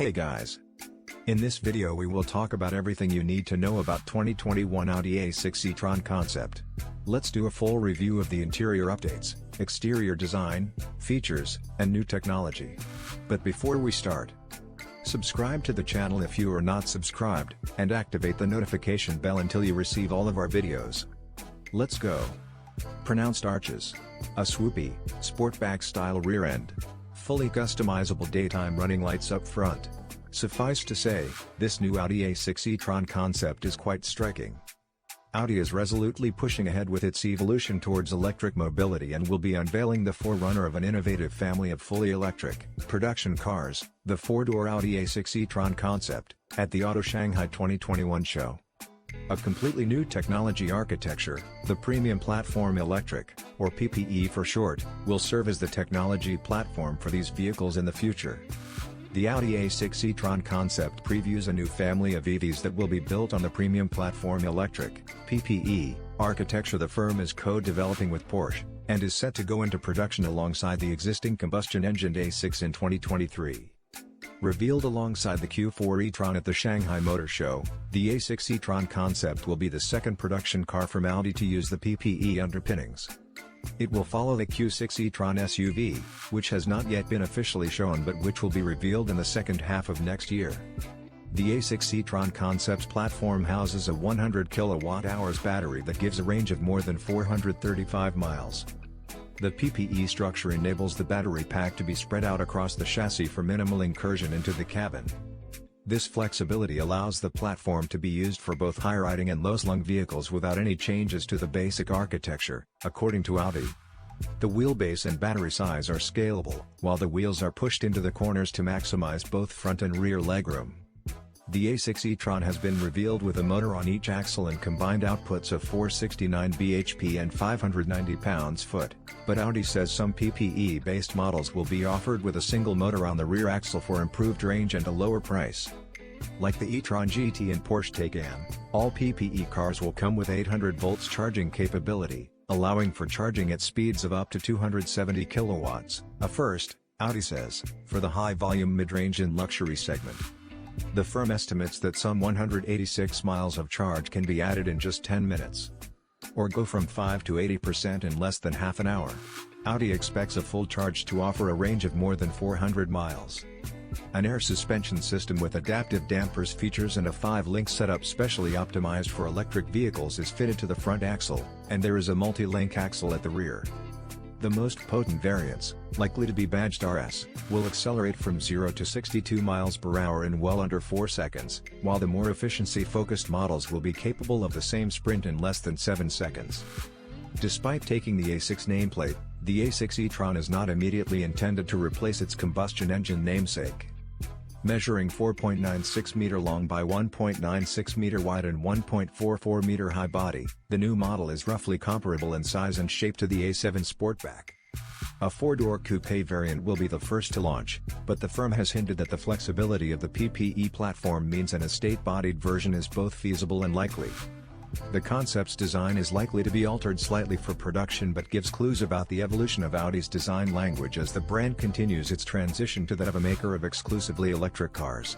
Hey guys! In this video we will talk about everything you need to know about 2021 Audi A6 e-tron concept. Let's do a full review of the interior updates, exterior design, features, and new technology. But before we start, subscribe to the channel if you are not subscribed, and activate the notification bell until you receive all of our videos. Let's go! Pronounced arches. A swoopy, sportback style rear end. Fully customizable daytime running lights up front. Suffice to say, this new Audi A6 e-tron concept is quite striking. Audi is resolutely pushing ahead with its evolution towards electric mobility and will be unveiling the forerunner of an innovative family of fully electric production cars, the four-door Audi A6 e-tron concept, at the Auto Shanghai 2021 show. A completely new technology architecture, the Premium Platform Electric, or PPE for short, will serve as the technology platform for these vehicles in the future. The Audi A6 e-tron concept previews a new family of EVs that will be built on the Premium Platform Electric (PPE) architecture the firm is co-developing with Porsche, and is set to go into production alongside the existing combustion-engined A6 in 2023. Revealed alongside the Q4 e-tron at the Shanghai Motor Show, the A6 e-tron concept will be the second production car from Audi to use the PPE underpinnings. It will follow the Q6 e-tron SUV, which has not yet been officially shown but which will be revealed in the second half of next year. The A6 e-tron concept's platform houses a 100 kWh battery that gives a range of more than 435 miles. The PPE structure enables the battery pack to be spread out across the chassis for minimal incursion into the cabin. This flexibility allows the platform to be used for both high-riding and low-slung vehicles without any changes to the basic architecture, according to Audi. The wheelbase and battery size are scalable, while the wheels are pushed into the corners to maximize both front and rear legroom. The A6 e-tron has been revealed with a motor on each axle and combined outputs of 469 bhp and 590 pounds-foot, but Audi says some PPE-based models will be offered with a single motor on the rear axle for improved range and a lower price. Like the e-tron GT and Porsche Taycan, all PPE cars will come with 800 volts charging capability, allowing for charging at speeds of up to 270 kilowatts, a first, Audi says, for the high-volume mid-range and luxury segment. The firm estimates that some 186 miles of charge can be added in just 10 minutes. Or go from 5 to 80% in less than half an hour. Audi expects a full charge to offer a range of more than 400 miles. An air suspension system with adaptive dampers features and a 5-link setup specially optimized for electric vehicles is fitted to the front axle, and there is a multi-link axle at the rear. The most potent variants, likely to be badged RS, will accelerate from 0 to 62 miles per hour in well under 4 seconds, while the more efficiency-focused models will be capable of the same sprint in less than 7 seconds. Despite taking the A6 nameplate, the A6 e-tron is not immediately intended to replace its combustion engine namesake. Measuring 4.96 meter long by 1.96 meter wide and 1.44 meter high body, the new model is roughly comparable in size and shape to the A7 Sportback. A 4-door coupe variant will be the first to launch, but the firm has hinted that the flexibility of the PPE platform means an estate-bodied version is both feasible and likely. The concept's design is likely to be altered slightly for production but gives clues about the evolution of Audi's design language as the brand continues its transition to that of a maker of exclusively electric cars.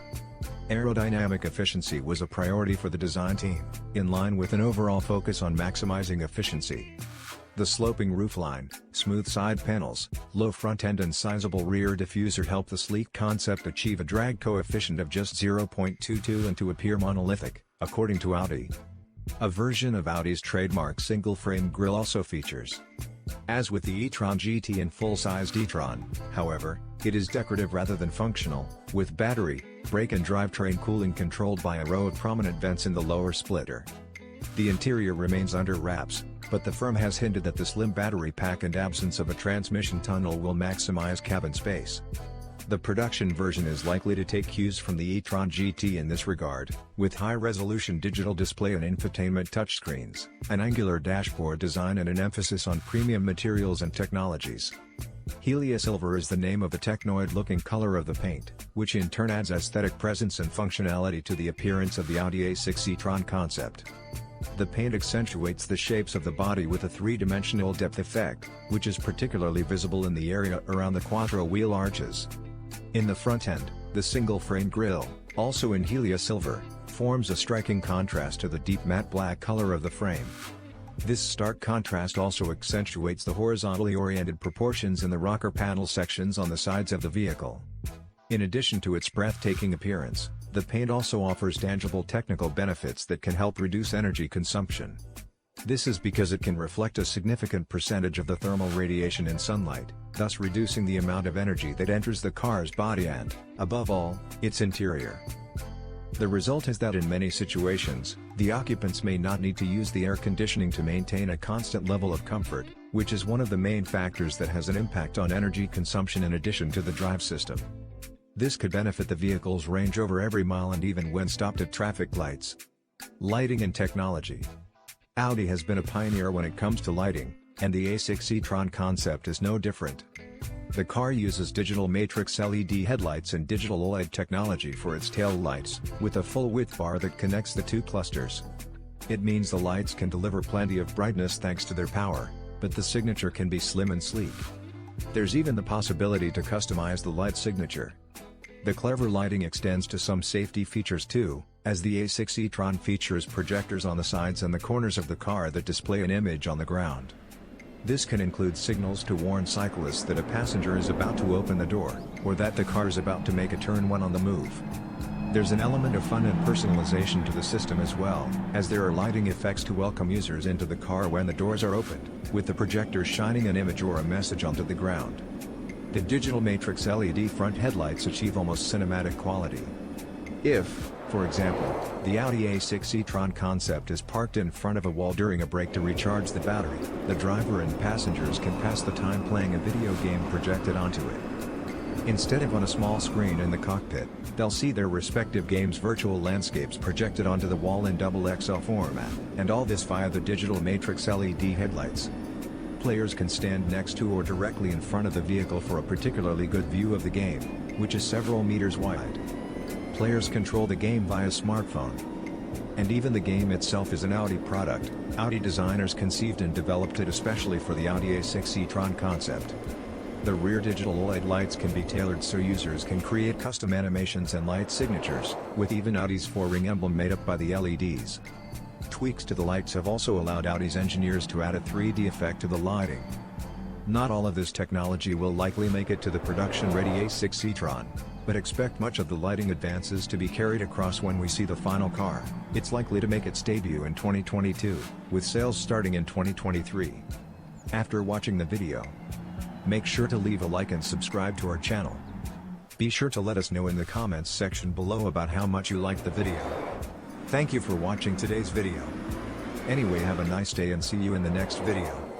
Aerodynamic efficiency was a priority for the design team, in line with an overall focus on maximizing efficiency. The sloping roofline, smooth side panels, low front end and sizable rear diffuser help the sleek concept achieve a drag coefficient of just 0.22 and to appear monolithic, according to Audi. A version of Audi's trademark single-frame grille also features. As with the e-tron GT and full-sized e-tron, however, it is decorative rather than functional, with battery, brake and drivetrain cooling controlled by a row of prominent vents in the lower splitter. The interior remains under wraps, but the firm has hinted that the slim battery pack and absence of a transmission tunnel will maximize cabin space. The production version is likely to take cues from the e-tron GT in this regard, with high-resolution digital display and infotainment touchscreens, an angular dashboard design and an emphasis on premium materials and technologies. Helia Silver is the name of the technoid-looking color of the paint, which in turn adds aesthetic presence and functionality to the appearance of the Audi A6 e-tron concept. The paint accentuates the shapes of the body with a three-dimensional depth effect, which is particularly visible in the area around the quattro wheel arches. In the front end, the single-frame grille, also in Helia silver, forms a striking contrast to the deep matte black color of the frame. This stark contrast also accentuates the horizontally oriented proportions in the rocker panel sections on the sides of the vehicle. In addition to its breathtaking appearance, the paint also offers tangible technical benefits that can help reduce energy consumption. This is because it can reflect a significant percentage of the thermal radiation in sunlight, thus reducing the amount of energy that enters the car's body and, above all, its interior. The result is that in many situations, the occupants may not need to use the air conditioning to maintain a constant level of comfort, which is one of the main factors that has an impact on energy consumption in addition to the drive system. This could benefit the vehicle's range over every mile and even when stopped at traffic lights. Lighting and technology. Audi has been a pioneer when it comes to lighting, and the A6 e-tron concept is no different. The car uses digital matrix LED headlights and digital OLED technology for its tail lights, with a full-width bar that connects the two clusters. It means the lights can deliver plenty of brightness thanks to their power, but the signature can be slim and sleek. There's even the possibility to customize the light signature. The clever lighting extends to some safety features too, as the A6 e-tron features projectors on the sides and the corners of the car that display an image on the ground. This can include signals to warn cyclists that a passenger is about to open the door, or that the car is about to make a turn when on the move. There's an element of fun and personalization to the system as well, as there are lighting effects to welcome users into the car when the doors are opened, with the projector shining an image or a message onto the ground. The digital matrix LED front headlights achieve almost cinematic quality. If, for example, the Audi A6 e-tron concept is parked in front of a wall during a break to recharge the battery, the driver and passengers can pass the time playing a video game projected onto it. Instead of on a small screen in the cockpit, they'll see their respective games' virtual landscapes projected onto the wall in XXL format, and all this via the digital matrix LED headlights. Players can stand next to or directly in front of the vehicle for a particularly good view of the game, which is several meters wide. Players control the game via smartphone. And even the game itself is an Audi product. Audi designers conceived and developed it especially for the Audi A6 e-tron concept. The rear digital OLED lights can be tailored so users can create custom animations and light signatures, with even Audi's 4-ring emblem made up by the LEDs. Tweaks to the lights have also allowed Audi's engineers to add a 3D effect to the lighting. Not all of this technology will likely make it to the production-ready A6 e-tron, but expect much of the lighting advances to be carried across when we see the final car. It's likely to make its debut in 2022, with sales starting in 2023. After watching the video, make sure to leave a like and subscribe to our channel. Be sure to let us know in the comments section below about how much you liked the video. Thank you for watching today's video. Anyway, have a nice day and see you in the next video.